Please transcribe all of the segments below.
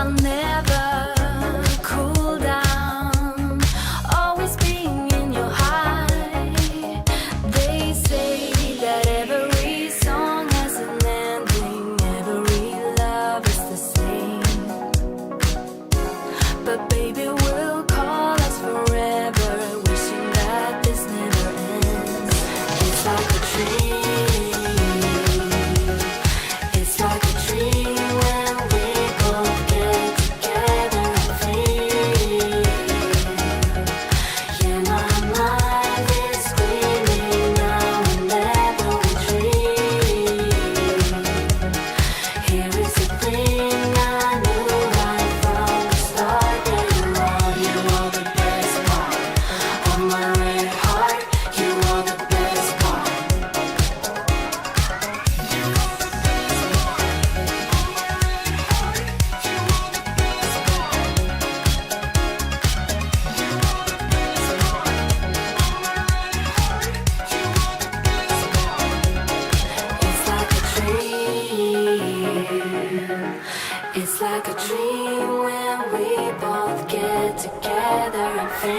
I'll never cool down, always being in your high. They say that every song has an ending, every love is the same. But baby, we'll call us forever, wishing that this never ends. It's like a dream. It's like a dream when we both get together and feel. Yeah, my mind is screaming now whenever we dream. Here is the thing I knew right from the start. Yeah, you are the best part of my red heart. You are the best part. It's like a dream. It's like a dream when we both get together and feel.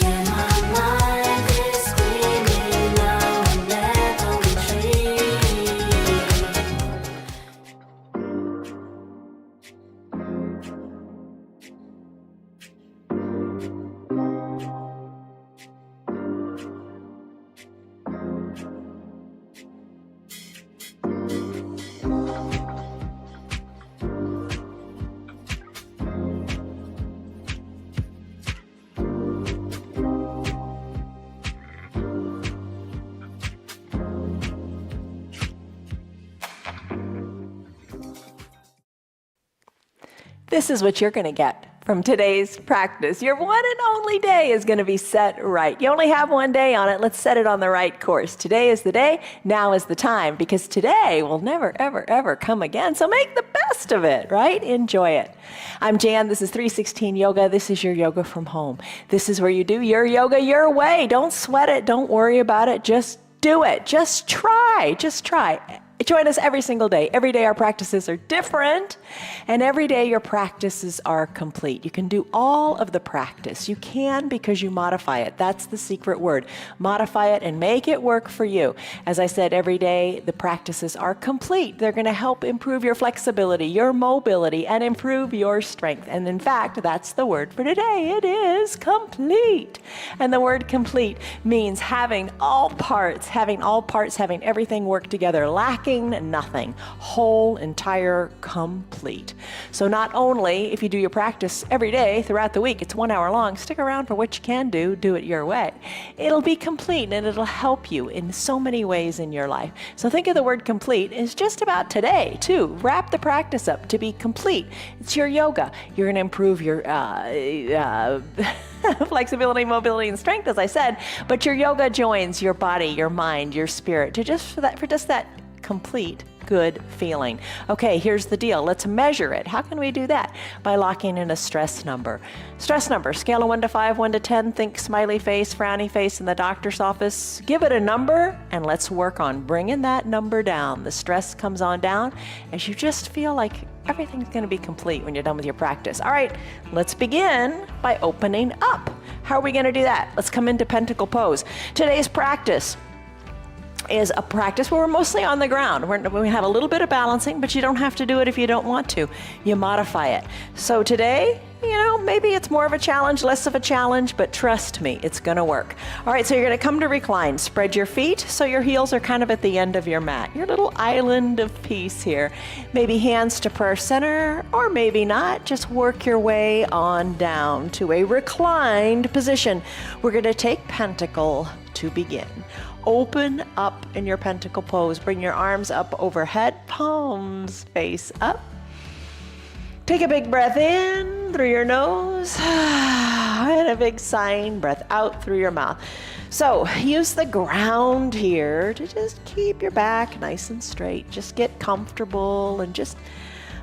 Yeah, my mind is screaming now whenever we dream. This is what you're going to get from today's practice. Your one and only day is going to be set right. You only have one day on it. Let's set it on the right course. Today is the day. Now is the time, because today will never, ever, ever come again. So make the best of it, right? Enjoy it. I'm Jan. This is 316 Yoga. This is your yoga from home. This is where you do your yoga your way. Don't sweat it. Don't worry about it. Just do it. Just try. Just try. Join us every single day. Every day our practices are different, and every day your practices are complete. You can do all of the practice. You can because you modify it. That's the secret word. Modify it and make it work for you. As I said, every day the practices are complete. They're going to help improve your flexibility, your mobility, and improve your strength. And in fact, that's the word for today. It is complete. And the word complete means having all parts, having everything work together, lacking nothing, whole, entire, complete. So not only if you do your practice every day throughout the week, it's 1 hour long, stick around for what you can do it your way. It'll be complete, and it'll help you in so many ways in your life. So think of the word complete as just about today too. Wrap the practice up to be complete. It's your yoga. You're going to improve your flexibility, mobility, and strength, as I said, but your yoga joins your body, your mind, your spirit for just that complete good feeling. Okay, here's the deal. Let's measure it. How can we do that? By locking in a stress number. Stress number, scale of 1 to 5, 1 to 10, think smiley face, frowny face in the doctor's office. Give it a number, and let's work on bringing that number down. The stress comes on down as you just feel like everything's going to be complete when you're done with your practice. All right, let's begin by opening up. How are we going to do that? Let's come into pentacle pose. Today's practice is a practice where we're mostly on the ground. We have a little bit of balancing, but you don't have to do it if you don't want to. You modify it. So today, maybe it's more of a challenge, less of a challenge, but trust me, it's going to work. All right, so you're going to come to recline. Spread your feet so your heels are kind of at the end of your mat. Your little island of peace here. Maybe hands to prayer center, or maybe not. Just work your way on down to a reclined position. We're going to take pentacle to begin. Open up in your pentacle pose. Bring your arms up overhead, palms face up. Take a big breath in through your nose, and a big sighing breath out through your mouth. So use the ground here to just keep your back nice and straight. Just get comfortable and just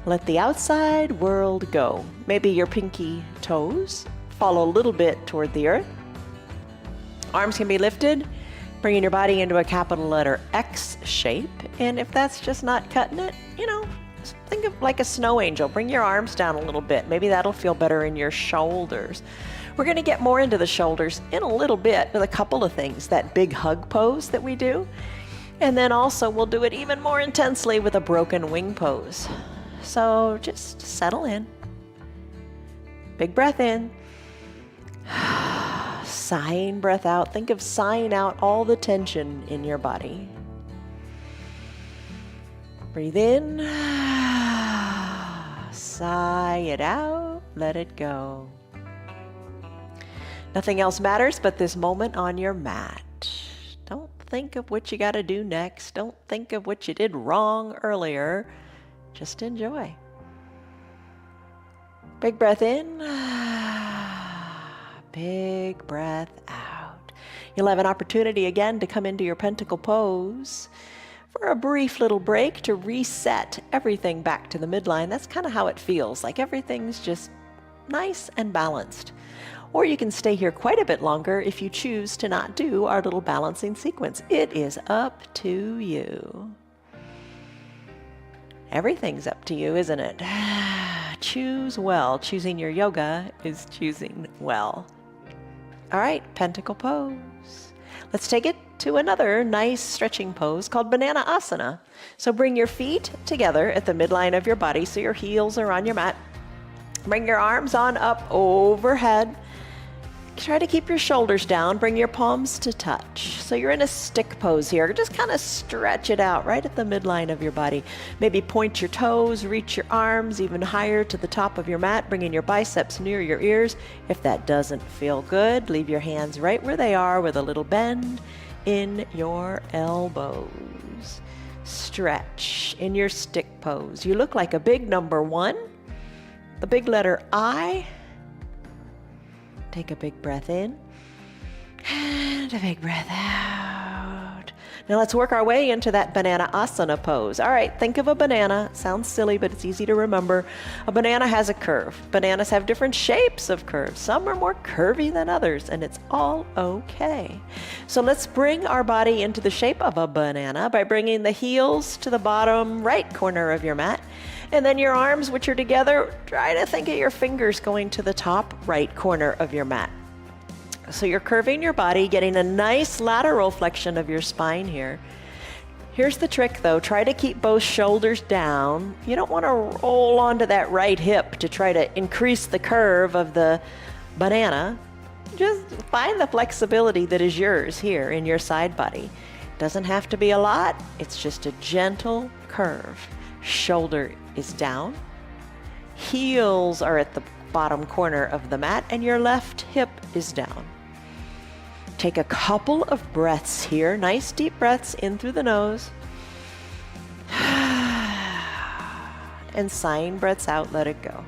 let the outside world go. Maybe your pinky toes fall a little bit toward the earth. Arms can be lifted, bringing your body into a capital letter X shape. And if that's just not cutting it, think of like a snow angel. Bring your arms down a little bit. Maybe that'll feel better in your shoulders. We're going to get more into the shoulders in a little bit with a couple of things. That big hug pose that we do. And then also we'll do it even more intensely with a broken wing pose. So just settle in. Big breath in. Sighing breath out. Think of sighing out all the tension in your body. Breathe in. Sigh it out. Let it go. Nothing else matters but this moment on your mat. Don't think of what you got to do next. Don't think of what you did wrong earlier. Just enjoy. Big breath in. Big breath out. You'll have an opportunity again to come into your pentacle pose for a brief little break to reset everything back to the midline. That's kind of how it feels, like everything's just nice and balanced. Or you can stay here quite a bit longer if you choose to not do our little balancing sequence. It is up to you. Everything's up to you, isn't it? Choose well. Choosing your yoga is choosing well. All right, pentacle pose. Let's take it to another nice stretching pose called Banana Asana. So bring your feet together at the midline of your body so your heels are on your mat. Bring your arms on up overhead. Try to keep your shoulders down. Bring your palms to touch. So you're in a stick pose here. Just kind of stretch it out right at the midline of your body. Maybe point your toes, reach your arms even higher to the top of your mat, bringing your biceps near your ears. If that doesn't feel good, leave your hands right where they are with a little bend in your elbows. Stretch in your stick pose. You look like a big number 1, the big letter I. Take a big breath in and a big breath out. Now let's work our way into that Banana Asana pose. All right, think of a banana. Sounds silly, but it's easy to remember. A banana has a curve. Bananas have different shapes of curves. Some are more curvy than others, and it's all okay. So let's bring our body into the shape of a banana by bringing the heels to the bottom right corner of your mat. And then your arms, which are together, try to think of your fingers going to the top right corner of your mat. So you're curving your body, getting a nice lateral flexion of your spine here. Here's the trick though, try to keep both shoulders down. You don't want to roll onto that right hip to try to increase the curve of the banana. Just find the flexibility that is yours here in your side body. Doesn't have to be a lot, it's just a gentle curve. Shoulder is down, heels are at the bottom corner of the mat, and your left hip is down. Take a couple of breaths here, nice deep breaths in through the nose, and sighing breaths out, let it go.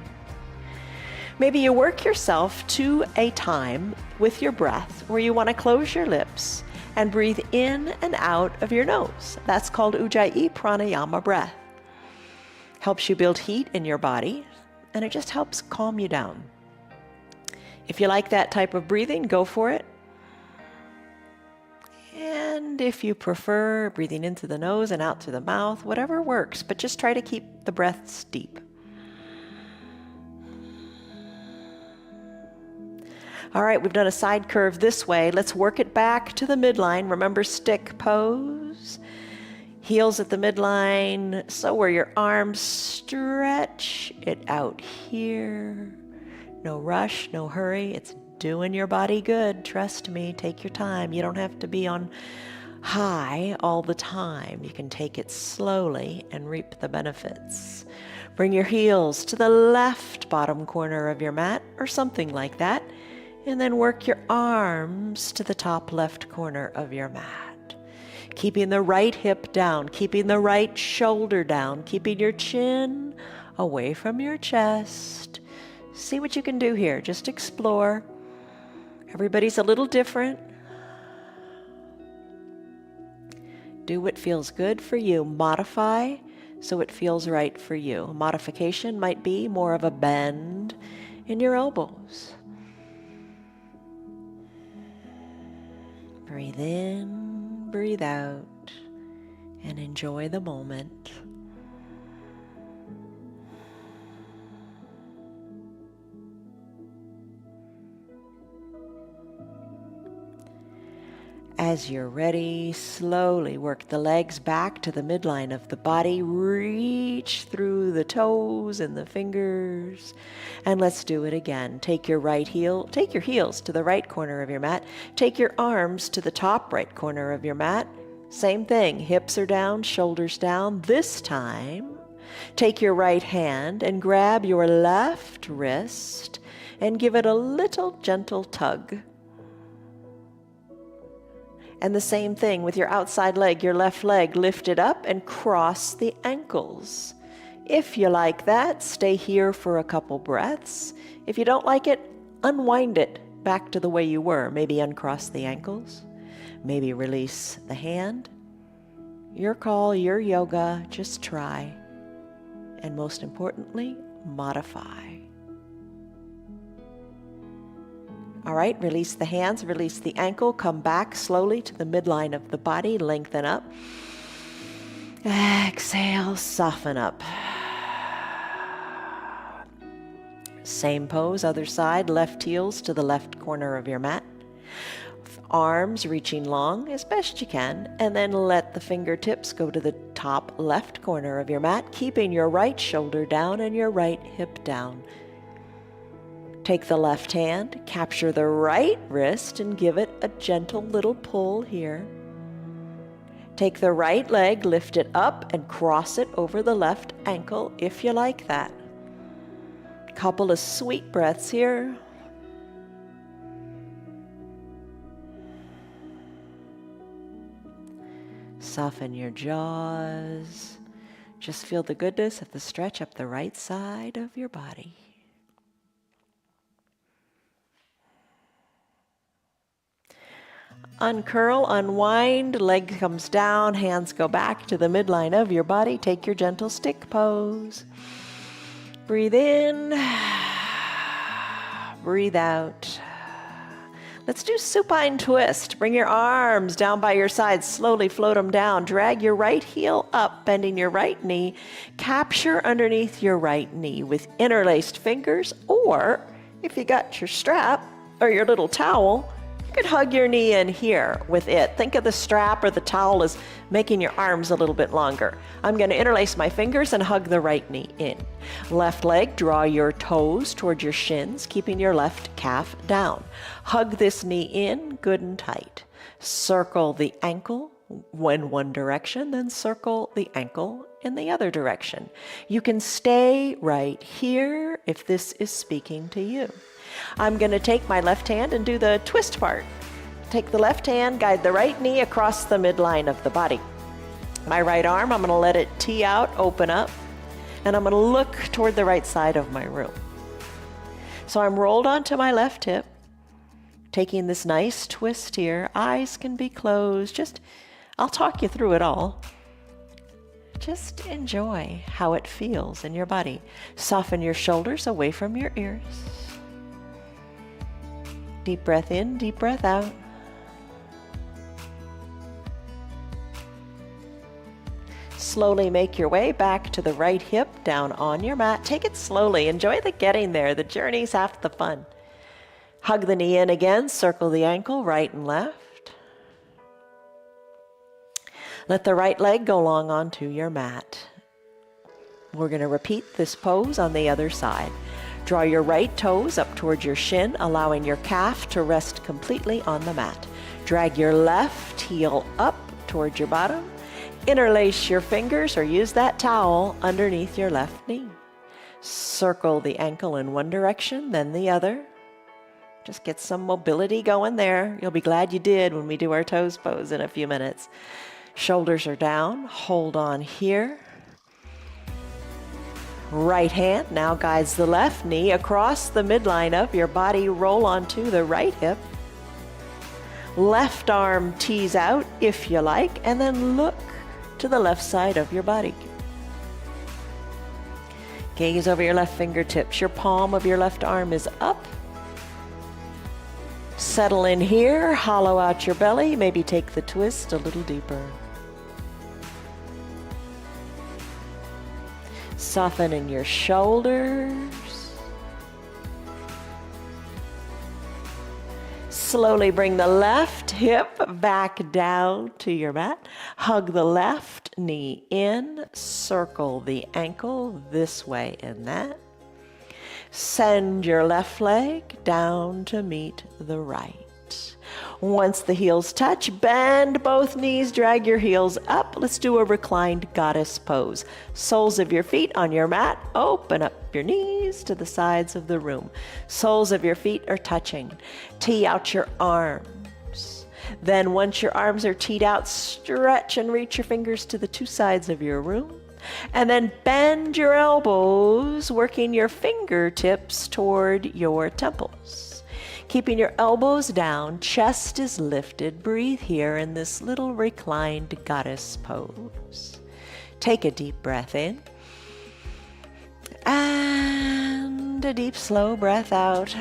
Maybe you work yourself to a time with your breath where you want to close your lips and breathe in and out of your nose. That's called Ujjayi Pranayama breath. Helps you build heat in your body, and it just helps calm you down. If you like that type of breathing, go for it. And if you prefer breathing in through the nose and out through the mouth, whatever works, but just try to keep the breaths deep. All right, we've done a side curve this way. Let's work it back to the midline. Remember, stick pose. Heels at the midline, so where your arms stretch it out here. No rush, no hurry. It's doing your body good. Trust me, take your time. You don't have to be on high all the time. You can take it slowly and reap the benefits. Bring your heels to the left bottom corner of your mat or something like that, and then work your arms to the top left corner of your mat. Keeping the right hip down, keeping the right shoulder down, keeping your chin away from your chest. See what you can do here. Just explore. Everybody's a little different. Do what feels good for you. Modify so it feels right for you. Modification might be more of a bend in your elbows. Breathe in, breathe out, and enjoy the moment. As you're ready, slowly work the legs back to the midline of the body. Reach through the toes and the fingers. And let's do it again. Take your heels to the right corner of your mat. Take your arms to the top right corner of your mat. Same thing, hips are down, shoulders down. This time, take your right hand and grab your left wrist and give it a little gentle tug. And the same thing with your outside leg, your left leg, lift it up and cross the ankles. If you like that, stay here for a couple breaths. If you don't like it, unwind it back to the way you were. Maybe uncross the ankles. Maybe release the hand. Your call, your yoga, just try. And most importantly, modify. All right, release the hands, release the ankle, come back slowly to the midline of the body, lengthen up. Exhale, soften up. Same pose, other side, left heels to the left corner of your mat. Arms reaching long as best you can, and then let the fingertips go to the top left corner of your mat, keeping your right shoulder down and your right hip down. Take the left hand, capture the right wrist, and give it a gentle little pull here. Take the right leg, lift it up, and cross it over the left ankle if you like that. Couple of sweet breaths here. Soften your jaws. Just feel the goodness of the stretch up the right side of your body. Uncurl, unwind, leg comes down, hands go back to the midline of your body. Take your gentle stick pose. Breathe in, breathe out. Let's do supine twist. Bring your arms down by your sides, slowly float them down. Drag your right heel up, bending your right knee. Capture underneath your right knee with interlaced fingers, or if you got your strap or your little towel, you could hug your knee in here with it. Think of the strap or the towel as making your arms a little bit longer. I'm going to interlace my fingers and hug the right knee in. Left leg, draw your toes toward your shins, keeping your left calf down. Hug this knee in, good and tight. Circle the ankle in one direction, then circle the ankle in the other direction. You can stay right here if this is speaking to you. I'm going to take my left hand and do the twist part. Take the left hand, guide the right knee across the midline of the body. My right arm, I'm going to let it tee out, open up, and I'm going to look toward the right side of my room. So I'm rolled onto my left hip, taking this nice twist here. Eyes can be closed. I'll talk you through it all. Just enjoy how it feels in your body. Soften your shoulders away from your ears. Deep breath in, deep breath out. Slowly make your way back to the right hip, down on your mat. Take it slowly. Enjoy the getting there. The journey's half the fun. Hug the knee in again. Circle the ankle, right and left. Let the right leg go long onto your mat. We're going to repeat this pose on the other side. Draw your right toes up towards your shin, allowing your calf to rest completely on the mat. Drag your left heel up towards your bottom. Interlace your fingers or use that towel underneath your left knee. Circle the ankle in one direction, then the other. Just get some mobility going there. You'll be glad you did when we do our toes pose in a few minutes. Shoulders are down. Hold on here. Right hand now guides the left knee across the midline of your body. Roll onto the right hip. Left arm tees out if you like, and then look to the left side of your body. Gaze over your left fingertips. Your palm of your left arm is up. Settle in here, hollow out your belly, maybe take the twist a little deeper. Soften in your shoulders. slowly bring the left hip back down to your mat. Hug the left knee in. Circle the ankle this way and that. Send your left leg down to meet the right. Once the heels touch, bend both knees, drag your heels up. Let's do a reclined goddess pose. Soles of your feet on your mat, open up your knees to the sides of the room. Soles of your feet are touching. Tee out your arms. Then once your arms are teed out, stretch and reach your fingers to the two sides of your room. And then bend your elbows, working your fingertips toward your temples. Keeping your elbows down, chest is lifted. Breathe here in this little reclined goddess pose. Take a deep breath in. And a deep, slow breath out.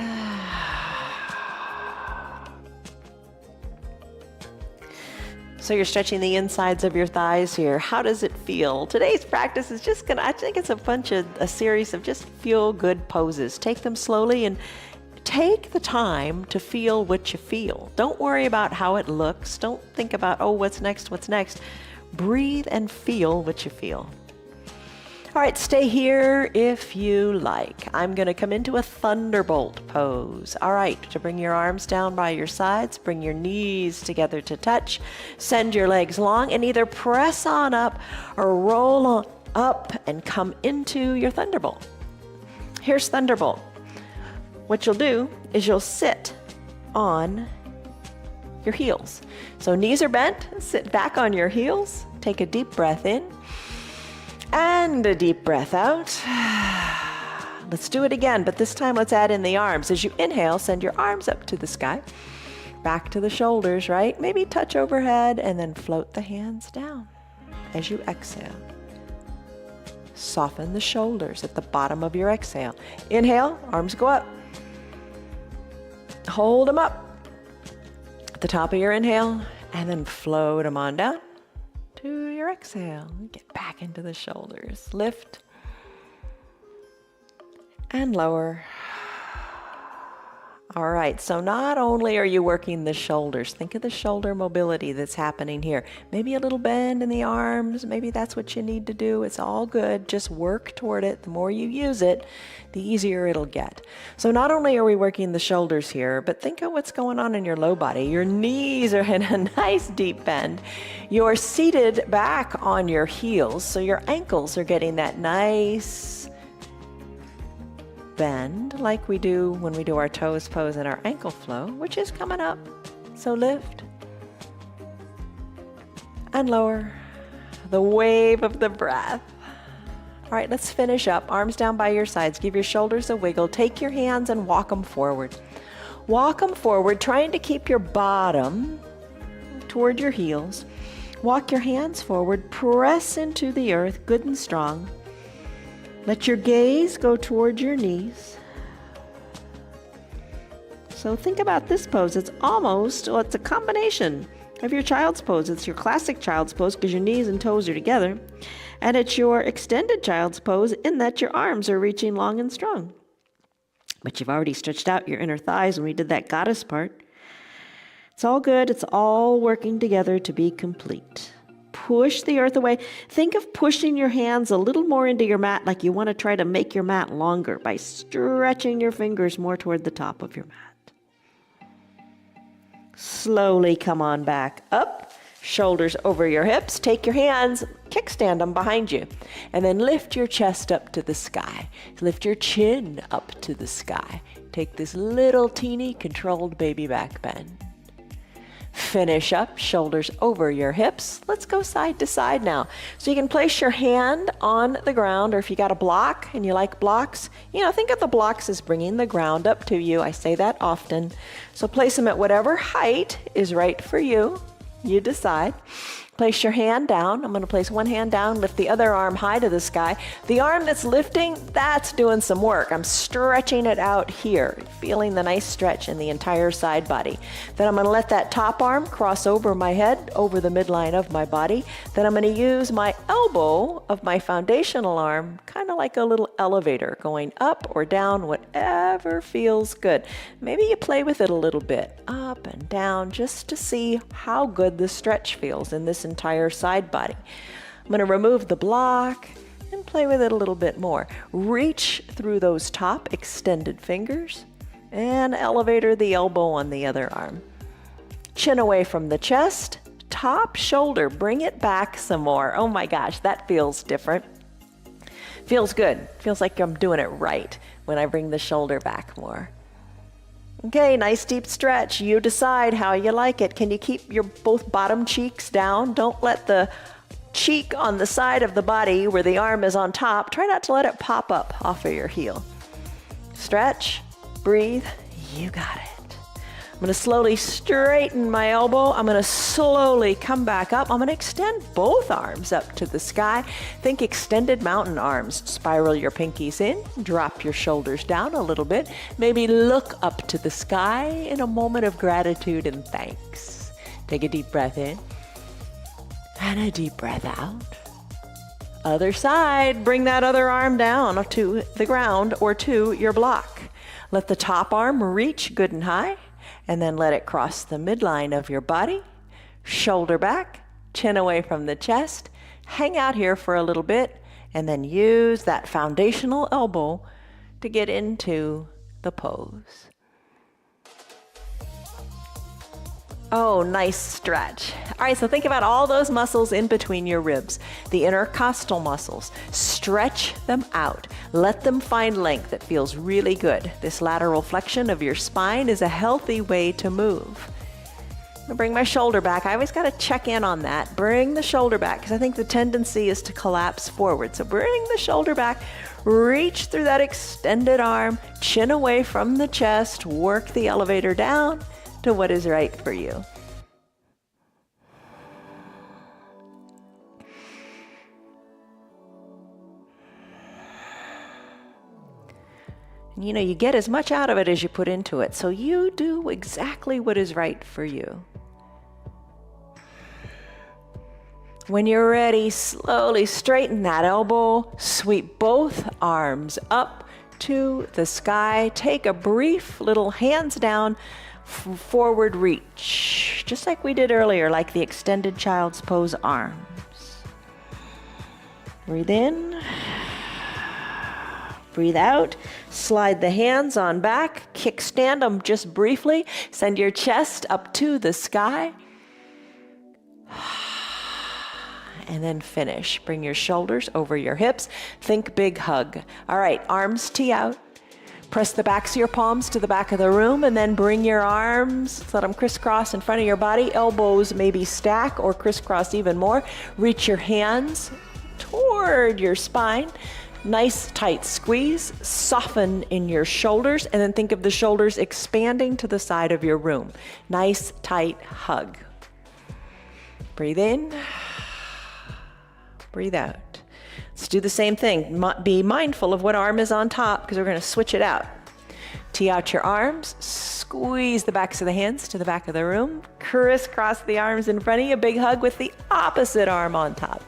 So you're stretching the insides of your thighs here. How does it feel? Today's practice is just I think it's a series of just feel good poses. Take them slowly and take the time to feel what you feel. Don't worry about how it looks. Don't think about, oh, what's next? Breathe and feel what you feel. All right, stay here if you like. I'm going to come into a thunderbolt pose. All right, to bring your arms down by your sides, bring your knees together to touch. Send your legs long and either press on up or roll on up and come into your thunderbolt. Here's thunderbolt. What you'll do is you'll sit on your heels. So knees are bent, sit back on your heels, take a deep breath in. And a deep breath out. Let's do it again, but this time let's add in the arms. As you inhale, send your arms up to the sky, back to the shoulders, right? Maybe touch overhead and then float the hands down as you exhale. Soften the shoulders at the bottom of your exhale. Inhale, arms go up. Hold them up at the top of your inhale and then float them on down to your exhale. Get back into the shoulders. Lift and lower. All right, so not only are you working the shoulders, think of the shoulder mobility that's happening here. Maybe a little bend in the arms, maybe that's what you need to do. It's all good, just work toward it. The more you use it, the easier it'll get. So not only are we working the shoulders here, but think of what's going on in your low body. Your knees are in a nice deep bend. You're seated back on your heels, so your ankles are getting that nice bend like we do when we do our toes pose and our ankle flow, which is coming up. So lift and lower. The wave of the breath. All right, let's finish up. Arms down by your sides. Give your shoulders a wiggle. Take your hands and walk them forward. Walk them forward, trying to keep your bottom toward your heels. Walk your hands forward. Press into the earth, good and strong. Let your gaze go toward your knees. So think about this pose. It's a combination of your child's pose. It's your classic child's pose because your knees and toes are together. And it's your extended child's pose in that your arms are reaching long and strong. But you've already stretched out your inner thighs when we did that goddess part. It's all good. It's all working together to be complete. Push the earth away. Think of pushing your hands a little more into your mat, like you want to try to make your mat longer by stretching your fingers more toward the top of your mat. Slowly come on back up, shoulders over your hips. Take your hands, kickstand them behind you, and then lift your chest up to the sky. Lift your chin up to the sky. Take this little teeny controlled baby back bend. Finish up, shoulders over your hips. Let's go side to side now. So you can place your hand on the ground, or if you got a block and you like blocks, think of the blocks as bringing the ground up to you. I say that often. So place them at whatever height is right for you. You decide. Place your hand down. I'm going to place one hand down, lift the other arm high to the sky. The arm that's lifting, that's doing some work. I'm stretching it out here, feeling the nice stretch in the entire side body. Then I'm going to let that top arm cross over my head, over the midline of my body. Then I'm going to use my elbow of my foundational arm, kind of like a little elevator, going up or down, whatever feels good. Maybe you play with it a little bit. up and down just to see how good the stretch feels in this entire side body. I'm going to remove the block and play with it a little bit more. Reach through those top extended fingers and elevator the elbow on the other arm. Chin away from the chest, top shoulder, bring it back some more. Oh my gosh, that feels different. Feels good. Feels like I'm doing it right when I bring the shoulder back more. Okay, nice deep stretch. You decide how you like it. Can you keep your both bottom cheeks down? Don't let the cheek on the side of the body where the arm is on top, try not to let it pop up off of your heel. Stretch, breathe, you got it. I'm going to slowly straighten my elbow. I'm going to slowly come back up. I'm going to extend both arms up to the sky. Think extended mountain arms. Spiral your pinkies in, drop your shoulders down a little bit. Maybe look up to the sky in a moment of gratitude and thanks. Take a deep breath in and a deep breath out. Other side, bring that other arm down to the ground or to your block. Let the top arm reach good and high, and then let it cross the midline of your body. Shoulder back, chin away from the chest. Hang out here for a little bit, and then use that foundational elbow to get into the pose. Oh, nice stretch. All right, so think about all those muscles in between your ribs, the intercostal muscles. Stretch them out. Let them find length. It feels really good. This lateral flexion of your spine is a healthy way to move. I'm gonna bring my shoulder back. I always gotta check in on that. Bring the shoulder back, because I think the tendency is to collapse forward. So bring the shoulder back, reach through that extended arm, chin away from the chest, work the elevator down to what is right for you. And you know, you get as much out of it as you put into it, so you do exactly what is right for you. When you're ready, slowly straighten that elbow, sweep both arms up to the sky. Take a brief little hands down forward reach, just like we did earlier, like the extended child's pose arms. Breathe in, breathe out, slide the hands on back, kickstand them just briefly, send your chest up to the sky, and then finish. Bring your shoulders over your hips, think big hug. All right, arms tee out. Press the backs of your palms to the back of the room, and then bring your arms, let them crisscross in front of your body. Elbows maybe stack or crisscross even more. Reach your hands toward your spine. Nice tight squeeze. Soften in your shoulders, and then think of the shoulders expanding to the side of your room. Nice tight hug. Breathe in. Breathe out. Let's do the same thing. Be mindful of what arm is on top, because we're going to switch it out. Tee out your arms, squeeze the backs of the hands to the back of the room, crisscross the arms in front of you, big hug with the opposite arm on top.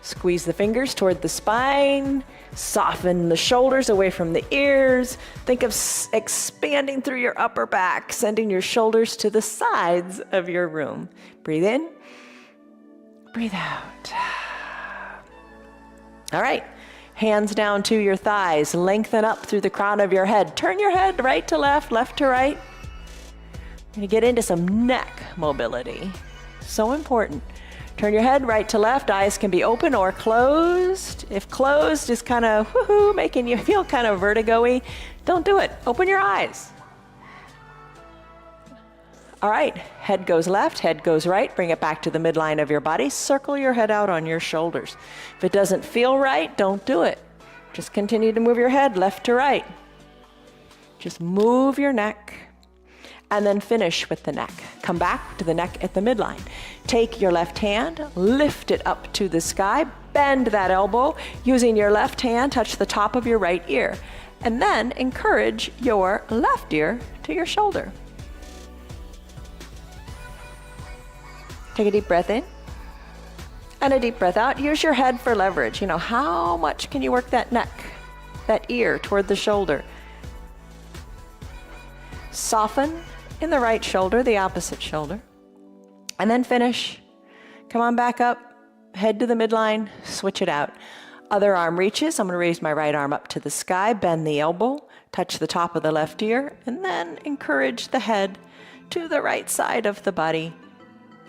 Squeeze the fingers toward the spine, soften the shoulders away from the ears. Think of expanding through your upper back, sending your shoulders to the sides of your room. Breathe in, breathe out. All right, hands down to your thighs, lengthen up through the crown of your head. Turn your head right to left, left to right. You're gonna get into some neck mobility. So important. Turn your head right to left, eyes can be open or closed. If closed is kind of woohoo, making you feel kind of vertigo-y, don't do it, open your eyes. All right, head goes left, head goes right, bring it back to the midline of your body, circle your head out on your shoulders. If it doesn't feel right, don't do it. Just continue to move your head left to right. Just move your neck and then finish with the neck. Come back to the neck at the midline. Take your left hand, lift it up to the sky, bend that elbow, using your left hand, touch the top of your right ear, and then encourage your left ear to your shoulder. Take a deep breath in and a deep breath out. Use your head for leverage. You know, how much can you work that neck, that ear toward the shoulder? Soften in the right shoulder, the opposite shoulder. And then finish. Come on back up, head to the midline, switch it out. Other arm reaches. I'm going to raise my right arm up to the sky, bend the elbow, touch the top of the left ear, and then encourage the head to the right side of the body.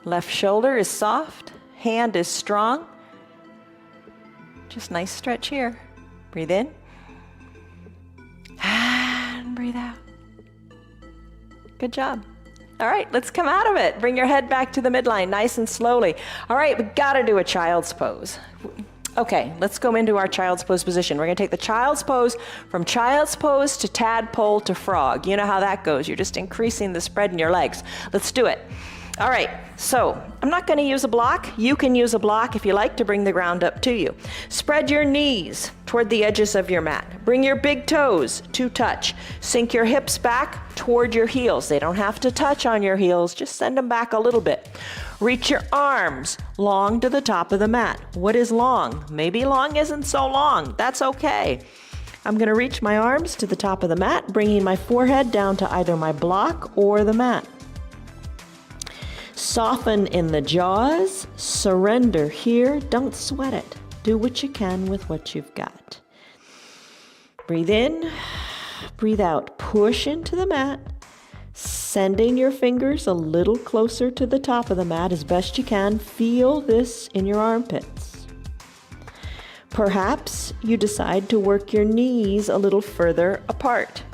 Left shoulder is soft, hand is strong. Just nice stretch here. Breathe in. And breathe out. Good job. All right, let's come out of it. Bring your head back to the midline, nice and slowly. All right, we gotta do a child's pose. Okay, let's go into our child's pose position. We're gonna take the child's pose from child's pose to tadpole to frog. You know how that goes. You're just increasing the spread in your legs. Let's do it. All right, so I'm not going to use a block. You can use a block if you like to bring the ground up to you. Spread your knees toward the edges of your mat. Bring your big toes to touch. Sink your hips back toward your heels. They don't have to touch on your heels. Just send them back a little bit. Reach your arms long to the top of the mat. What is long? Maybe long isn't so long. That's okay. I'm going to reach my arms to the top of the mat, bringing my forehead down to either my block or the mat. Soften in the jaws, surrender here, don't sweat it. Do what you can with what you've got. Breathe in, breathe out, push into the mat, sending your fingers a little closer to the top of the mat as best you can. Feel this in your armpits. Perhaps you decide to work your knees a little further apart.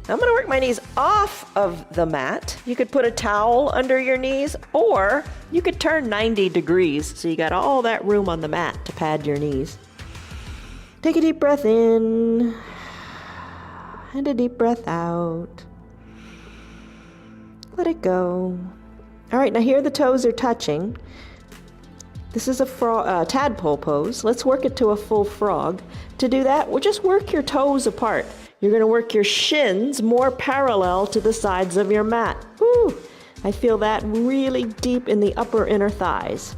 Now I'm going to work my knees off of the mat. You could put a towel under your knees, or you could turn 90 degrees so you got all that room on the mat to pad your knees. Take a deep breath in and a deep breath out. Let it go. All right, now here the toes are touching. This is a tadpole pose. Let's work it to a full frog. To do that, we'll just work your toes apart. You're going to work your shins more parallel to the sides of your mat. Woo! I feel that really deep in the upper inner thighs.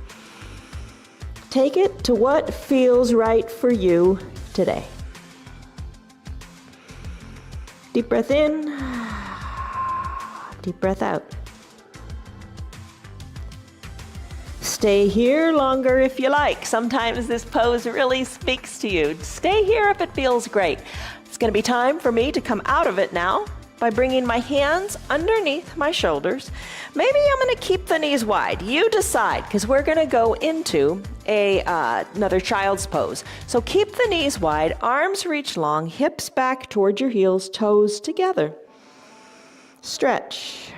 Take it to what feels right for you today. Deep breath in, deep breath out. Stay here longer if you like. Sometimes this pose really speaks to you. Stay here if it feels great. It's going to be time for me to come out of it now by bringing my hands underneath my shoulders. Maybe I'm going to keep the knees wide. You decide, because we're going to go into another child's pose. So keep the knees wide, arms reach long, hips back toward your heels, toes together. Stretch.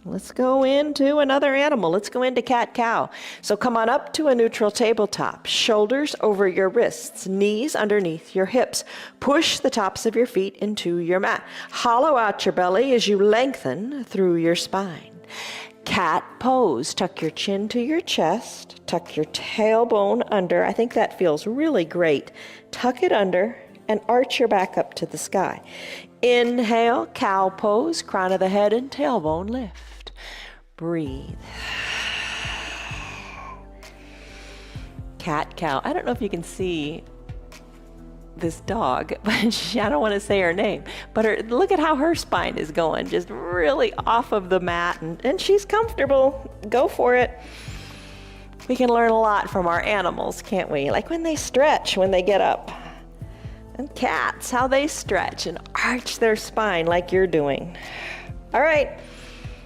Let's go into another animal. Let's go into cat-cow. So come on up to a neutral tabletop. Shoulders over your wrists, knees underneath your hips. Push the tops of your feet into your mat. Hollow out your belly as you lengthen through your spine. Cat pose. Tuck your chin to your chest. Tuck your tailbone under. I think that feels really great. Tuck it under and arch your back up to the sky. Inhale, cow pose, crown of the head and tailbone lift. Breathe. Cat cow. I don't know if you can see this dog, but I don't want to say her name, but look at how her spine is going, just really off of the mat, and she's comfortable. Go for it. We can learn a lot from our animals, can't we? Like when they stretch when they get up. And cats, how they stretch and arch their spine like you're doing. All right,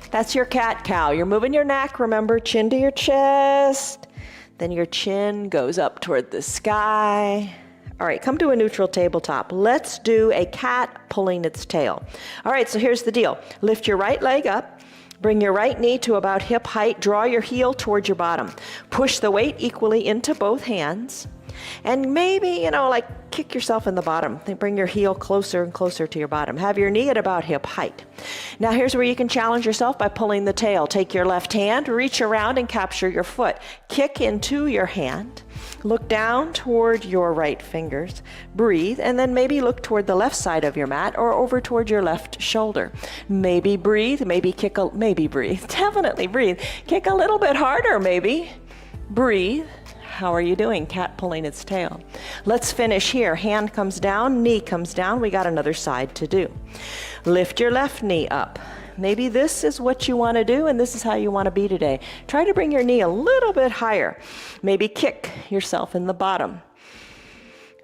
that's your cat-cow. You're moving your neck, remember, chin to your chest. Then your chin goes up toward the sky. All right, come to a neutral tabletop. Let's do a cat pulling its tail. All right, so here's the deal. Lift your right leg up. Bring your right knee to about hip height. Draw your heel towards your bottom. Push the weight equally into both hands. And maybe, like kick yourself in the bottom. Then bring your heel closer and closer to your bottom. Have your knee at about hip height. Now here's where you can challenge yourself by pulling the tail. Take your left hand, reach around and capture your foot. Kick into your hand. Look down toward your right fingers. Breathe, and then maybe look toward the left side of your mat or over toward your left shoulder. Maybe breathe, maybe breathe. Definitely breathe. Kick a little bit harder, maybe. Breathe. How are you doing? Cat pulling its tail. Let's finish here. Hand comes down, knee comes down. We got another side to do. Lift your left knee up. Maybe this is what you want to do and this is how you want to be today. Try to bring your knee a little bit higher. Maybe kick yourself in the bottom.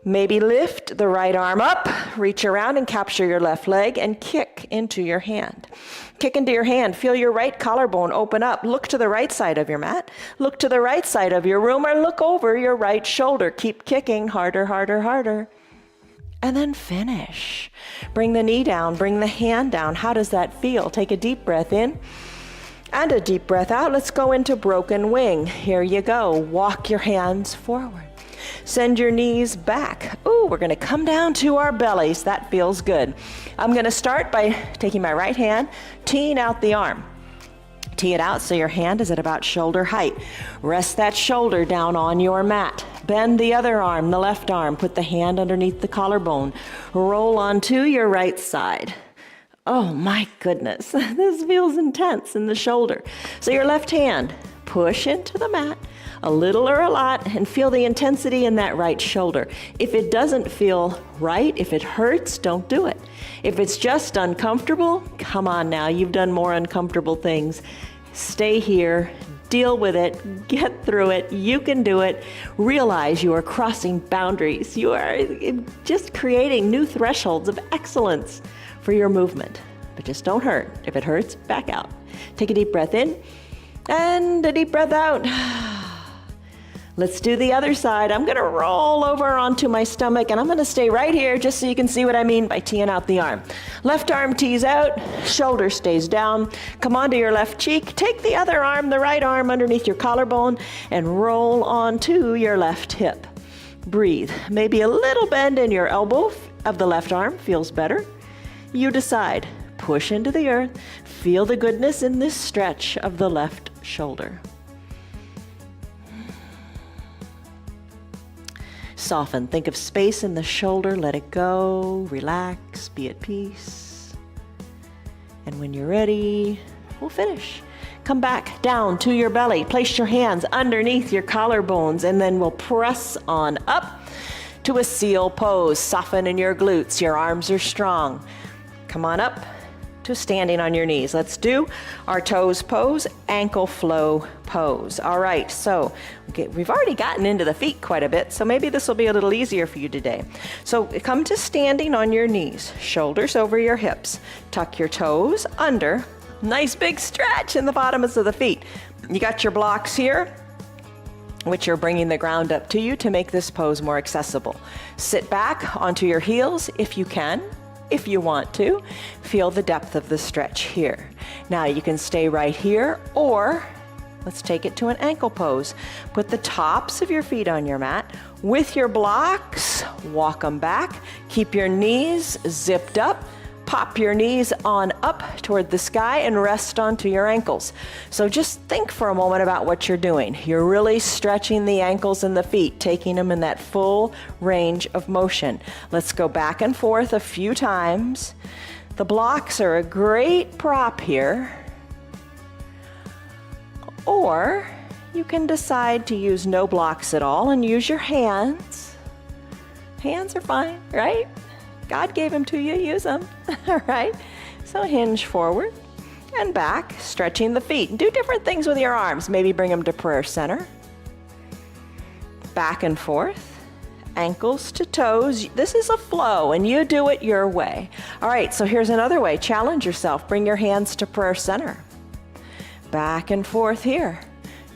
Maybe lift the right arm up, reach around and capture your left leg and kick into your hand. Kick into your hand, feel your right collarbone open up. Look to the right side of your mat, look to the right side of your room, or look over your right shoulder. Keep kicking harder, harder, harder. And then finish. Bring the knee down, bring the hand down. How does that feel? Take a deep breath in and a deep breath out. Let's go into broken wing. Here you go. Walk your hands forward. Send your knees back. Ooh, we're gonna come down to our bellies. That feels good. I'm gonna start by taking my right hand, teeing out the arm. Tee it out so your hand is at about shoulder height. Rest that shoulder down on your mat. Bend the other arm, the left arm. Put the hand underneath the collarbone. Roll onto your right side. Oh my goodness, this feels intense in the shoulder. So your left hand, push into the mat, a little or a lot, and feel the intensity in that right shoulder. If it doesn't feel right, if it hurts, don't do it. If it's just uncomfortable, come on now, you've done more uncomfortable things. Stay here, deal with it, get through it, you can do it. Realize you are crossing boundaries. You are just creating new thresholds of excellence for your movement. But just don't hurt. If it hurts, back out. Take a deep breath in and a deep breath out. Let's do the other side. I'm gonna roll over onto my stomach and I'm gonna stay right here just so you can see what I mean by teeing out the arm. Left arm tees out, shoulder stays down. Come onto your left cheek. Take the other arm, the right arm underneath your collarbone and roll onto your left hip. Breathe. Maybe a little bend in your elbow of the left arm feels better. You decide. Push into the earth. Feel the goodness in this stretch of the left shoulder. Soften. Think of space in the shoulder. Let it go. Relax. Be at peace. And when you're ready, we'll finish. Come back down to your belly. Place your hands underneath your collarbones and then we'll press on up to a seal pose. Soften in your glutes. Your arms are strong. Come on up to standing on your knees. Let's do our toes pose, ankle flow pose. All right, so we've already gotten into the feet quite a bit, so maybe this will be a little easier for you today. So come to standing on your knees, shoulders over your hips. Tuck your toes under. Nice big stretch in the bottoms of the feet. You got your blocks here, which are bringing the ground up to you to make this pose more accessible. Sit back onto your heels if you can. If you want to, feel the depth of the stretch here. Now you can stay right here, or let's take it to an ankle pose. Put the tops of your feet on your mat. With your blocks, walk them back. Keep your knees zipped up. Pop your knees on up toward the sky and rest onto your ankles. So just think for a moment about what you're doing. You're really stretching the ankles and the feet, taking them in that full range of motion. Let's go back and forth a few times. The blocks are a great prop here. Or you can decide to use no blocks at all and use your hands. Hands are fine, right? God gave them to you, use them, all right? So hinge forward and back, stretching the feet. Do different things with your arms. Maybe bring them to prayer center. Back and forth, ankles to toes. This is a flow and you do it your way. All right, so here's another way. Challenge yourself. Bring your hands to prayer center. Back and forth here.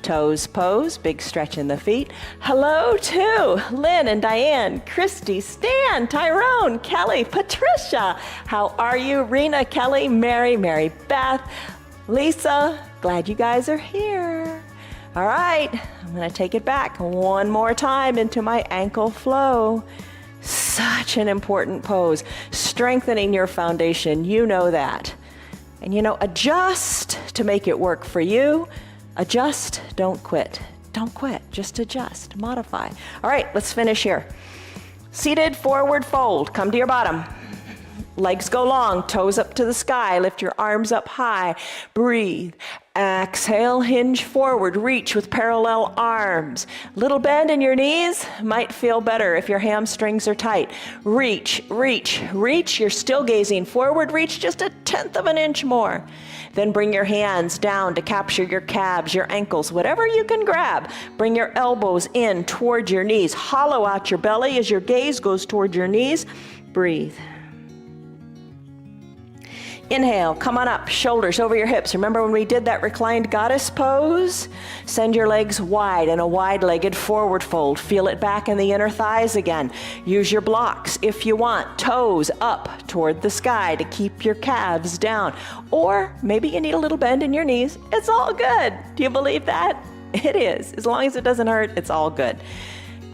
Toes pose, big stretch in the feet. Hello to Lynn and Diane, Christy, Stan, Tyrone, Kelly, Patricia. How are you? Rena, Kelly, Mary, Mary Beth, Lisa. Glad you guys are here. All right, I'm gonna take it back one more time into my ankle flow. Such an important pose. Strengthening your foundation, you know that. And adjust to make it work for you. Adjust, don't quit. Don't quit, just adjust, modify. All right, let's finish here. Seated forward fold, come to your bottom. Legs go long, toes up to the sky, lift your arms up high, breathe. Exhale, hinge forward, reach with parallel arms. Little bend in your knees might feel better if your hamstrings are tight. Reach, reach, reach. You're still gazing forward, reach just a 1/10 of an inch more. Then bring your hands down to capture your calves, your ankles, whatever you can grab. Bring your elbows in toward your knees. Hollow out your belly as your gaze goes toward your knees. Breathe. Inhale, come on up, shoulders over your hips. Remember when we did that reclined goddess pose? Send your legs wide in a wide-legged forward fold. Feel it back in the inner thighs again. Use your blocks if you want. Toes up toward the sky to keep your calves down. Or maybe you need a little bend in your knees. It's all good. Do you believe that? It is. As long as it doesn't hurt, it's all good.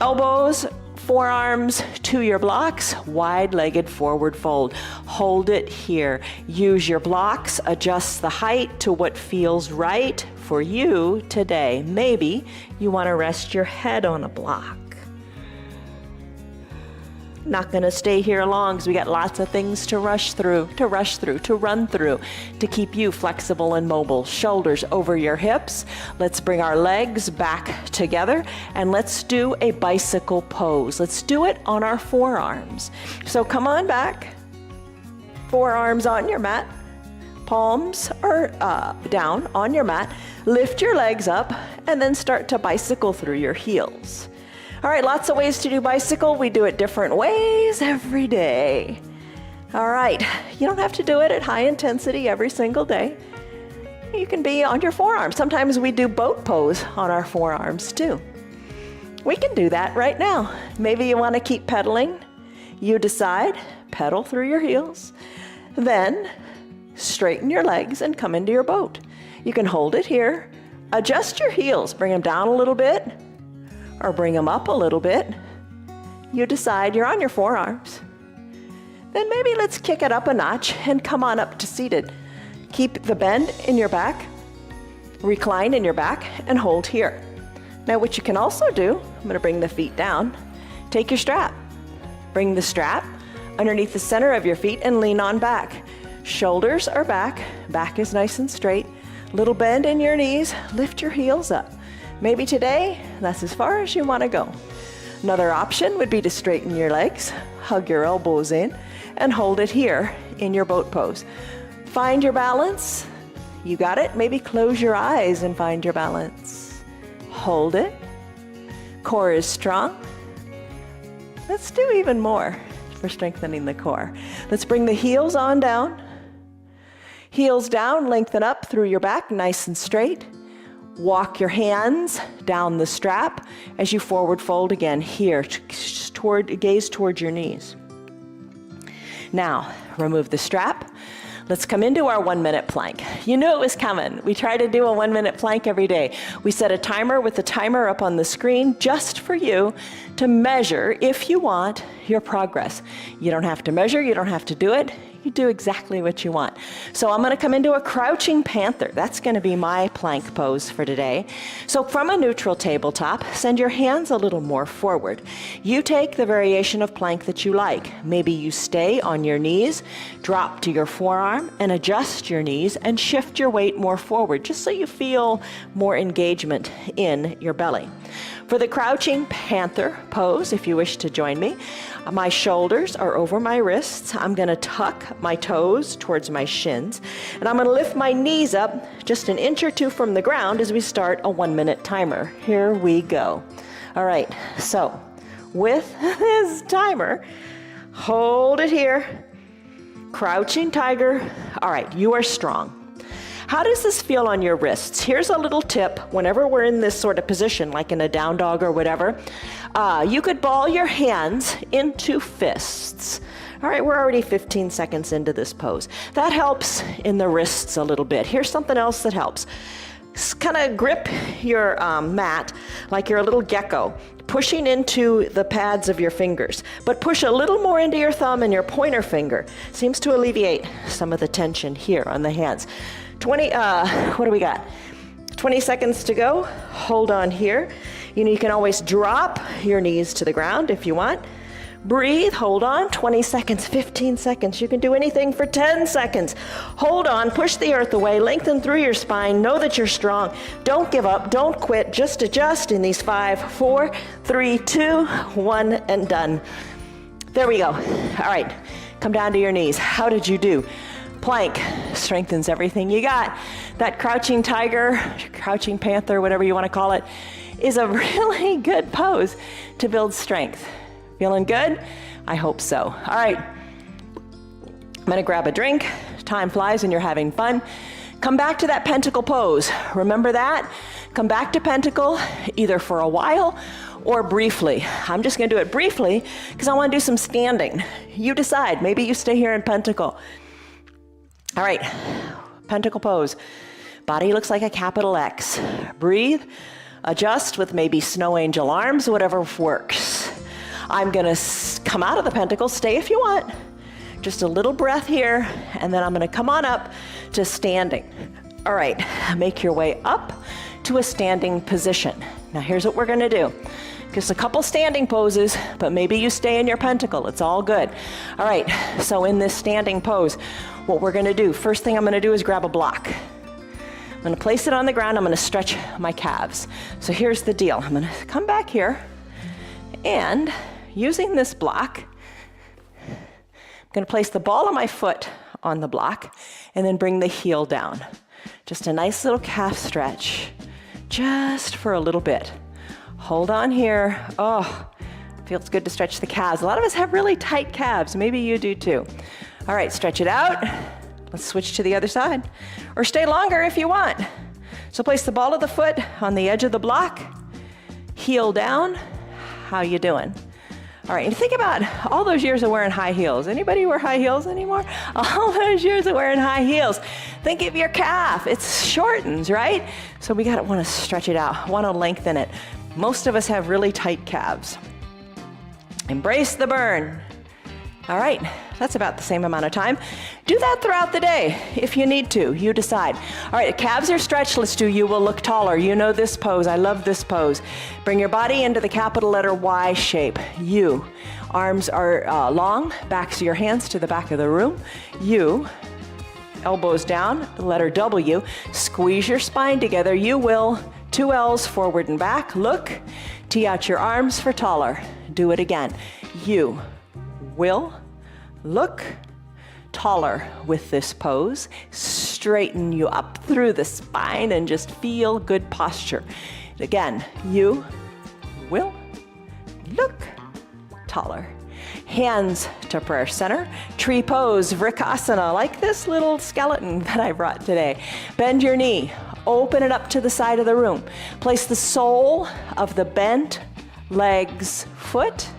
Elbows, forearms to your blocks, wide-legged forward fold. Hold it here. Use your blocks, adjust the height to what feels right for you today. Maybe you want to rest your head on a block. Not going to stay here long because we got lots of things to run through, to keep you flexible and mobile. Shoulders over your hips. Let's bring our legs back together and let's do a bicycle pose. Let's do it on our forearms. So come on back. Forearms on your mat. Palms are down on your mat. Lift your legs up and then start to bicycle through your heels. All right, lots of ways to do bicycle. We do it different ways every day. All right, you don't have to do it at high intensity every single day. You can be on your forearms. Sometimes we do boat pose on our forearms too. We can do that right now. Maybe you want to keep pedaling. You decide, pedal through your heels. Then straighten your legs and come into your boat. You can hold it here. Adjust your heels, bring them down a little bit, or bring them up a little bit. You decide. You're on your forearms. Then maybe let's kick it up a notch and come on up to seated. Keep the bend in your back, recline in your back, and hold here. Now what you can also do, I'm going to bring the feet down, take your strap. Bring the strap underneath the center of your feet and lean on back. Shoulders are back, back is nice and straight. Little bend in your knees, lift your heels up. Maybe today, that's as far as you want to go. Another option would be to straighten your legs, hug your elbows in, and hold it here in your boat pose. Find your balance. You got it? Maybe close your eyes and find your balance. Hold it. Core is strong. Let's do even more for strengthening the core. Let's bring the heels on down. Heels down, lengthen up through your back, nice and straight. Walk your hands down the strap as you forward fold again here, gaze toward your knees. Now, remove the strap. Let's come into our 1-minute plank. You knew it was coming. We try to do a 1-minute plank every day. We set a timer with the timer up on the screen just for you to measure, if you want, your progress. You don't have to measure, you don't have to do it. You do exactly what you want. So I'm going to come into a crouching panther. That's going to be my plank pose for today. So from a neutral tabletop, send your hands a little more forward. You take the variation of plank that you like. Maybe you stay on your knees, drop to your forearm, and adjust your knees and shift your weight more forward, just so you feel more engagement in your belly. For the crouching panther pose, if you wish to join me, my shoulders are over my wrists. I'm going to tuck my toes towards my shins, and I'm going to lift my knees up just an inch or two from the ground as we start a 1-minute timer. Here we go. All right, so with this timer, hold it here. Crouching tiger. All right, you are strong. How does this feel on your wrists? Here's a little tip. Whenever we're in this sort of position, like in a down dog or whatever, you could ball your hands into fists. All right, we're already 15 seconds into this pose. That helps in the wrists a little bit. Here's something else that helps. Kind of grip your mat like you're a little gecko, pushing into the pads of your fingers, but push a little more into your thumb and your pointer finger. Seems to alleviate some of the tension here on the hands. What do we got? 20 seconds to go. Hold on here. You can always drop your knees to the ground if you want. Breathe, hold on, 20 seconds, 15 seconds. You can do anything for 10 seconds. Hold on, push the earth away, lengthen through your spine, know that you're strong. Don't give up, don't quit, just adjust in these 5, 4, 3, 2, 1, and done. There we go. All right, come down to your knees. How did you do? Plank strengthens everything you got. That crouching tiger, crouching panther, whatever you want to call it, is a really good pose to build strength. Feeling good? I hope so. All right, I'm gonna grab a drink. Time flies when you're having fun. Come back to that pentacle pose. Remember that? Come back to pentacle either for a while or briefly. I'm just gonna do it briefly because I wanna do some standing. You decide, maybe you stay here in pentacle. All right, pentacle pose. Body looks like a capital X. Breathe, adjust with maybe snow angel arms, whatever works. I'm gonna come out of the pentacle, stay if you want. Just a little breath here, and then I'm gonna come on up to standing. All right, make your way up to a standing position. Now here's what we're gonna do. Just a couple standing poses, but maybe you stay in your pentacle, it's all good. All right, so in this standing pose, what we're gonna do, first thing I'm gonna do is grab a block. I'm gonna place it on the ground, I'm gonna stretch my calves. So here's the deal, I'm gonna come back here, and using this block, I'm gonna place the ball of my foot on the block, and then bring the heel down. Just a nice little calf stretch, just for a little bit. Hold on here. Oh, feels good to stretch the calves. A lot of us have really tight calves. Maybe you do too. All right, stretch it out. Let's switch to the other side. Or stay longer if you want. So place the ball of the foot on the edge of the block. Heel down. How you doing? All right, and think about all those years of wearing high heels. Anybody wear high heels anymore? All those years of wearing high heels. Think of your calf. It shortens, right? So we gotta wanna stretch it out, wanna lengthen it. Most of us have really tight calves. Embrace the burn. All right, that's about the same amount of time. Do that throughout the day if you need to, you decide. All right, calves are stretched, let's do You Will Look Taller. You know this pose, I love this pose. Bring your body into the capital letter Y shape, U. Arms are long, backs of your hands to the back of the room. U, elbows down, the letter W. Squeeze your spine together, you will. 2 L's forward and back, look. Tee out your arms for taller. Do it again. You will look taller with this pose. Straighten you up through the spine and just feel good posture. Again, you will look taller. Hands to prayer center. Tree pose, Vrikasana, like this little skeleton that I brought today. Bend your knee, open it up to the side of the room. Place the sole of the bent leg's foot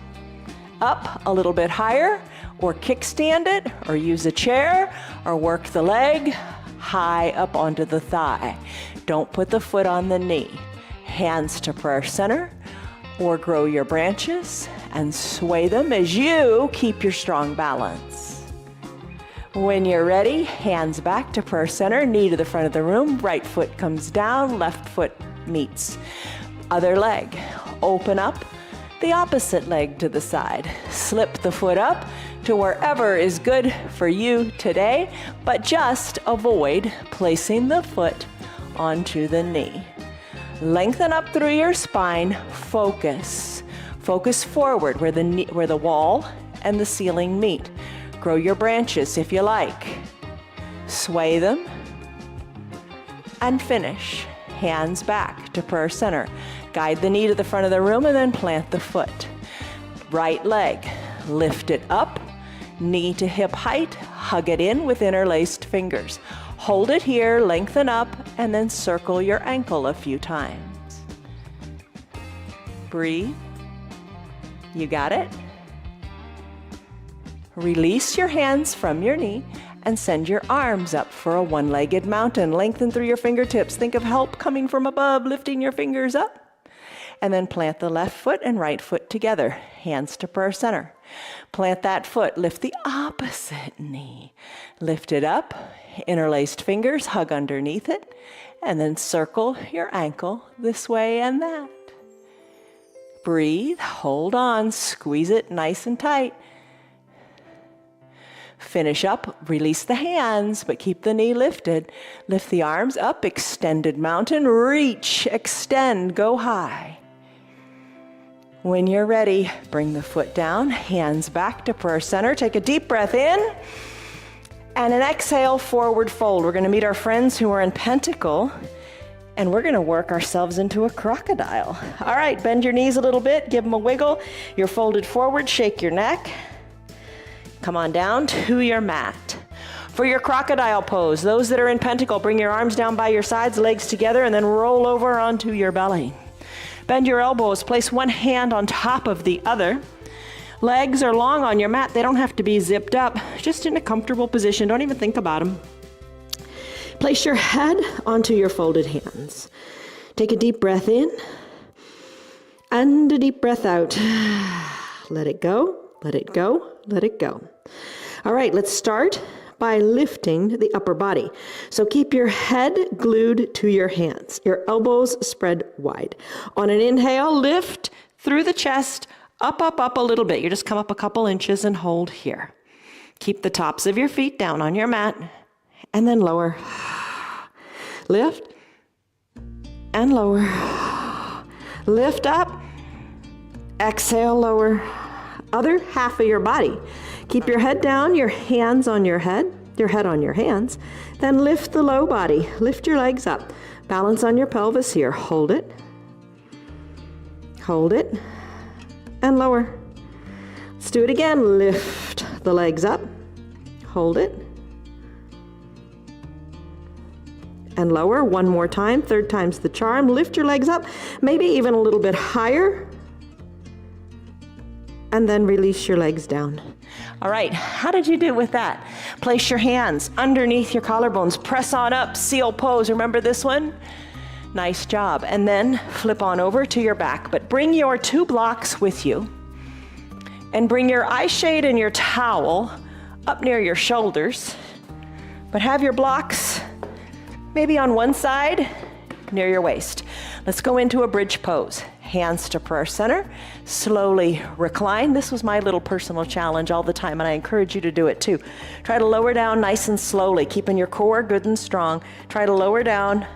up a little bit higher, or kickstand it, or use a chair, or work the leg high up onto the thigh. Don't put the foot on the knee. Hands to prayer center, or grow your branches and sway them as you keep your strong balance. When you're ready, hands back to prayer center, knee to the front of the room, right foot comes down, left foot meets. Other leg, open up the opposite leg to the side. Slip the foot up to wherever is good for you today, but just avoid placing the foot onto the knee. Lengthen up through your spine, focus. Focus forward where the wall and the ceiling meet. Grow your branches if you like. Sway them and finish. Hands back to prayer center. Guide the knee to the front of the room and then plant the foot. Right leg, lift it up, knee to hip height, hug it in with interlaced fingers. Hold it here, lengthen up, and then circle your ankle a few times. Breathe. You got it? Release your hands from your knee and send your arms up for a one-legged mountain. Lengthen through your fingertips. Think of help coming from above, lifting your fingers up. And then plant the left foot and right foot together. Hands to prayer center. Plant that foot, lift the opposite knee. Lift it up, interlaced fingers, hug underneath it, and then circle your ankle this way and that. breathe, hold on, squeeze it nice and tight. Finish up, release the hands, but keep the knee lifted. Lift the arms up, extended mountain, reach, extend, go high. When you're ready, bring the foot down, hands back to prayer center. Take a deep breath in, and an exhale, forward fold. We're gonna meet our friends who are in pentacle, and we're gonna work ourselves into a crocodile. All right, bend your knees a little bit, give them a wiggle. You're folded forward, shake your neck. Come on down to your mat. For your crocodile pose, those that are in pentacle, bring your arms down by your sides, legs together, and then roll over onto your belly. Bend your elbows, place one hand on top of the other. Legs are long on your mat. They don't have to be zipped up, just in a comfortable position. Don't even think about them. Place your head onto your folded hands. Take a deep breath in and a deep breath out. Let it go. Let it go, let it go. All right, let's start by lifting the upper body. So keep your head glued to your hands, your elbows spread wide. On an inhale, lift through the chest, up, up, up a little bit. You just come up a couple inches and hold here. Keep the tops of your feet down on your mat, and then lower. Lift, and lower. Lift up, exhale, lower. Other half of your body. Keep your head down, your hands on your head on your hands. Then lift the low body. Lift your legs up. Balance on your pelvis here. Hold it. Hold it. And lower. Let's do it again. Lift the legs up. Hold it. And lower. One more time. Third time's the charm. Lift your legs up. Maybe even a little bit higher. And then release your legs down. All right, how did you do with that? Place your hands underneath your collarbones. Press on up, seal pose. Remember this one? Nice job. And then flip on over to your back. But bring your 2 blocks with you. And bring your eye shade and your towel up near your shoulders. But have your blocks maybe on one side near your waist. Let's go into a bridge pose. Hands to prayer center, slowly recline. This was my little personal challenge all the time, and I encourage you to do it too. Try to lower down nice and slowly, keeping your core good and strong. Try to lower down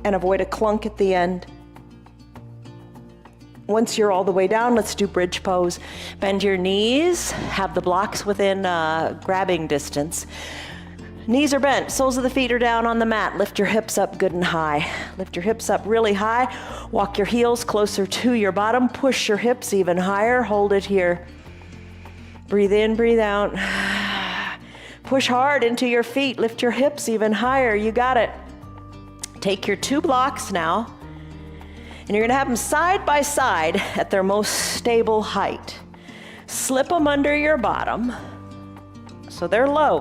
and avoid a clunk at the end. Once you're all the way down, let's do bridge pose. Bend your knees, have the blocks within grabbing distance. Knees are bent, soles of the feet are down on the mat. Lift your hips up good and high. Lift your hips up really high. Walk your heels closer to your bottom. Push your hips even higher. Hold it here. Breathe in, breathe out. Push hard into your feet. Lift your hips even higher. You got it. Take your 2 blocks now, and you're gonna have them side by side at their most stable height. Slip them under your bottom. So they're low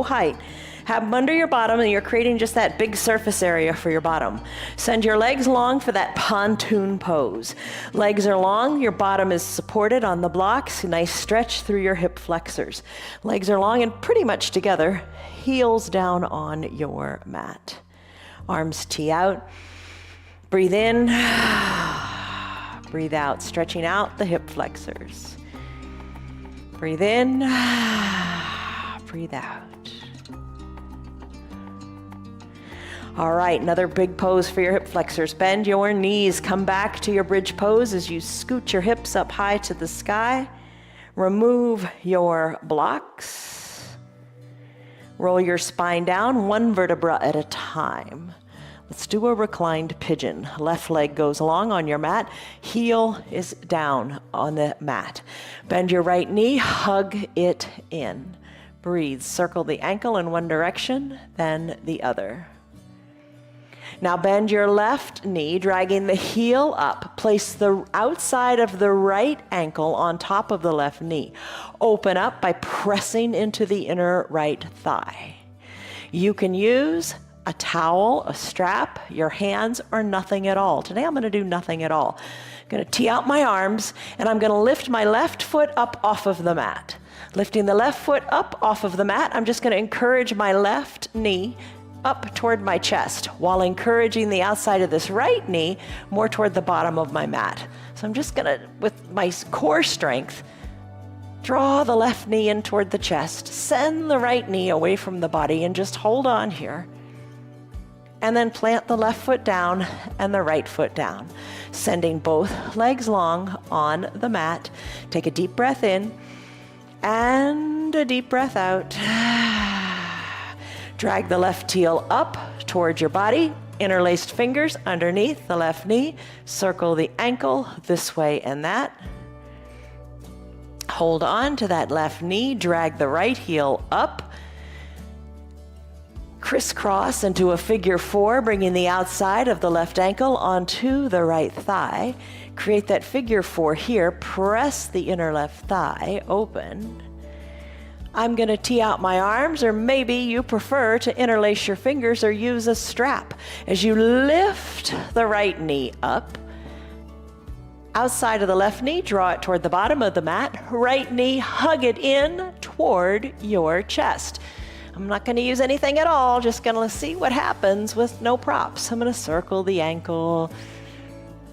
height. Have them under your bottom, and you're creating just that big surface area for your bottom. Send your legs long for that pontoon pose. Legs are long, your bottom is supported on the blocks. Nice stretch through your hip flexors. Legs are long and pretty much together. Heels down on your mat. Arms tee out. Breathe in, breathe out, stretching out the hip flexors. Breathe in, breathe out. All right, another big pose for your hip flexors. Bend your knees, come back to your bridge pose as you scoot your hips up high to the sky. Remove your blocks. Roll your spine down, 1 vertebra at a time. Let's do a reclined pigeon. Left leg goes long on your mat. Heel is down on the mat. Bend your right knee, hug it in. Breathe, circle the ankle in one direction, then the other. Now bend your left knee, dragging the heel up. Place the outside of the right ankle on top of the left knee. Open up by pressing into the inner right thigh. You can use a towel, a strap, your hands, or nothing at all. Today I'm gonna do nothing at all. I'm gonna tee out my arms, and I'm gonna lift my left foot up off of the mat. Lifting the left foot up off of the mat, I'm just gonna encourage my left knee up toward my chest while encouraging the outside of this right knee more toward the bottom of my mat. So I'm just gonna, with my core strength, draw the left knee in toward the chest, send the right knee away from the body, and just hold on here. And then plant the left foot down and the right foot down, sending both legs long on the mat. Take a deep breath in and a deep breath out. Drag the left heel up towards your body, interlaced fingers underneath the left knee, circle the ankle this way and that. Hold on to that left knee, drag the right heel up, crisscross into a figure 4, bringing the outside of the left ankle onto the right thigh. Create that figure 4 here, press the inner left thigh open. I'm going to tee out my arms, or maybe you prefer to interlace your fingers or use a strap. As you lift the right knee up, outside of the left knee, draw it toward the bottom of the mat. Right knee, hug it in toward your chest. I'm not going to use anything at all, just going to see what happens with no props. I'm going to circle the ankle,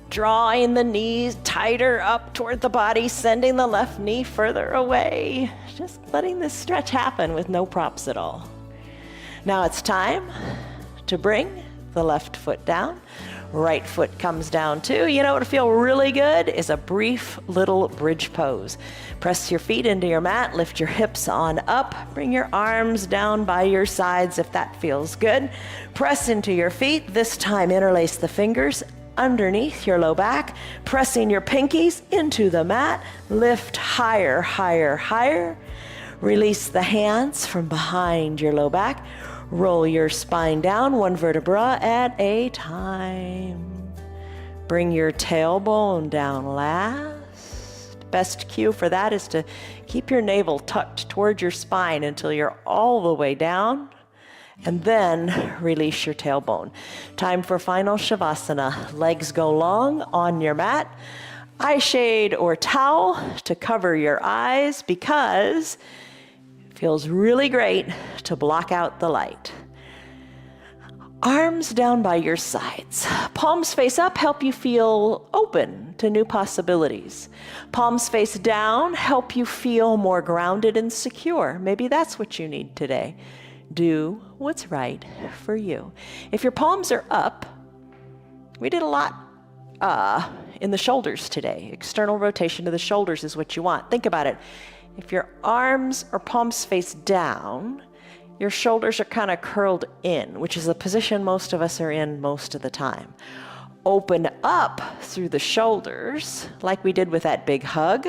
drawing the knees tighter up toward the body, sending the left knee further away. Just letting this stretch happen with no props at all. Now it's time to bring the left foot down. Right foot comes down too. You know what would feel really good is a brief little bridge pose. Press your feet into your mat, lift your hips on up, bring your arms down by your sides if that feels good. Press into your feet, this time interlace the fingers underneath your low back, pressing your pinkies into the mat, lift higher, higher, higher. Release the hands from behind your low back. Roll your spine down one vertebra at a time. Bring your tailbone down last. Best cue for that is to keep your navel tucked toward your spine until you're all the way down, and then release your tailbone. Time for final Shavasana. Legs go long on your mat. Eye shade or towel to cover your eyes because it feels really great to block out the light. Arms down by your sides. Palms face up, help you feel open to new possibilities. Palms face down, help you feel more grounded and secure. Maybe that's what you need today. Do what's right for you. If your palms are up, we did a lot in the shoulders today. External rotation of the shoulders is what you want. Think about it. If your arms or palms face down, your shoulders are kind of curled in, which is a position most of us are in most of the time. Open up through the shoulders, like we did with that big hug,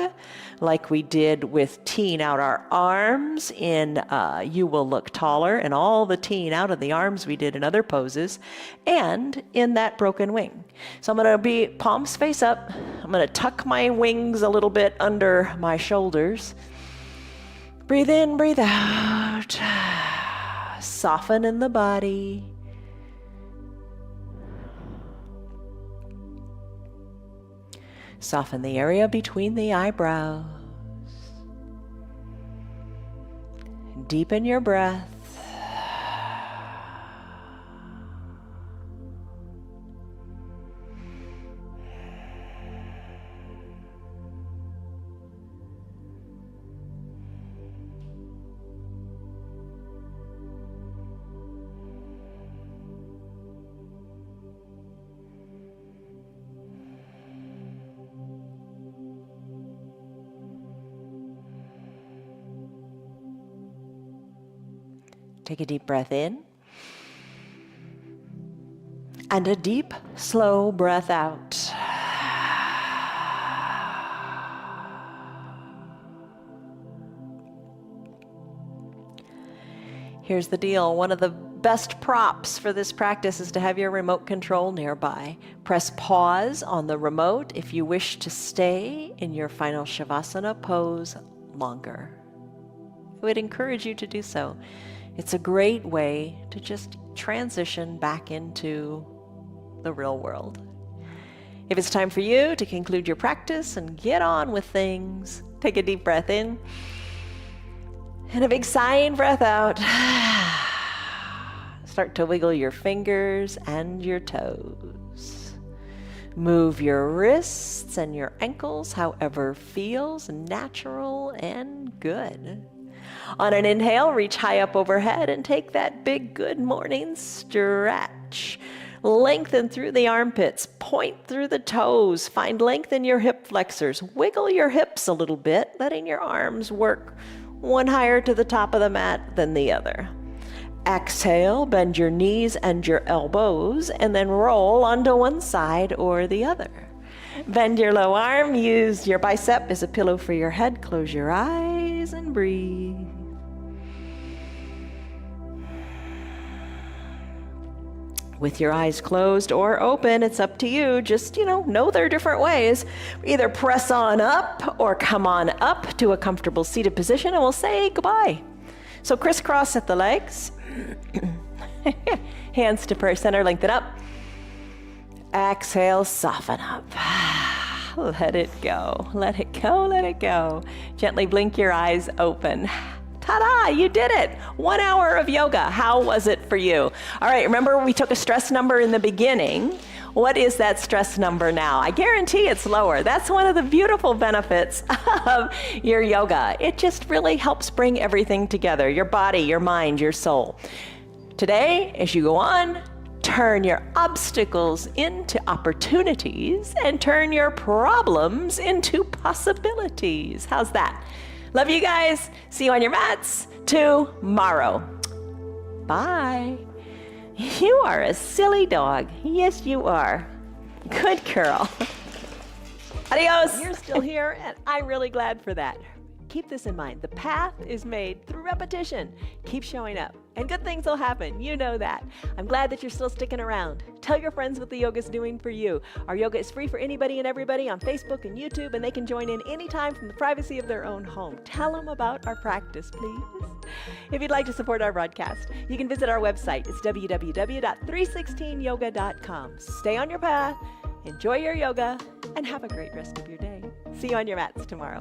like we did with teeing out our arms in You Will Look Taller, and all the teeing out of the arms we did in other poses, and in that broken wing. So I'm going to be palms face up. I'm going to tuck my wings a little bit under my shoulders. Breathe in, breathe out. Soften in the body. Soften the area between the eyebrows. Deepen your breath. Take a deep breath in. And a deep, slow breath out. Here's the deal. One of the best props for this practice is to have your remote control nearby. Press pause on the remote if you wish to stay in your final Shavasana pose longer. I would encourage you to do so. It's a great way to just transition back into the real world. If it's time for you to conclude your practice and get on with things, take a deep breath in and a big sighing breath out. Start to wiggle your fingers and your toes. Move your wrists and your ankles however feels natural and good. On an inhale, reach high up overhead and take that big good morning stretch. Lengthen through the armpits, point through the toes, find length in your hip flexors. Wiggle your hips a little bit, letting your arms work one higher to the top of the mat than the other. Exhale, bend your knees and your elbows, and then roll onto one side or the other. Bend your low arm, use your bicep as a pillow for your head. Close your eyes and breathe. With your eyes closed or open, it's up to you. Just, know there are different ways. Either press on up or come on up to a comfortable seated position, and we'll say goodbye. So crisscross at the legs. Hands to prayer center, lengthen up. Exhale, soften up. Let it go, let it go, let it go. Gently blink your eyes open. Ta-da, you did it. 1 hour of yoga. How was it for you? All right, remember we took a stress number in the beginning. What is that stress number now? I guarantee it's lower. That's one of the beautiful benefits of your yoga. It just really helps bring everything together, your body, your mind, your soul. Today, as you go on, turn your obstacles into opportunities and turn your problems into possibilities. How's that? Love you guys. See you on your mats tomorrow. Bye. You are a silly dog. Yes, you are. Good girl. Adios. You're still here, and I'm really glad for that. Keep this in mind. The path is made through repetition. Keep showing up, and good things will happen. You know that. I'm glad that you're still sticking around. Tell your friends what the yoga's doing for you. Our yoga is free for anybody and everybody on Facebook and YouTube, and they can join in anytime from the privacy of their own home. Tell them about our practice, please. If you'd like to support our broadcast, you can visit our website. It's www.316yoga.com. Stay on your path, enjoy your yoga, and have a great rest of your day. See you on your mats tomorrow.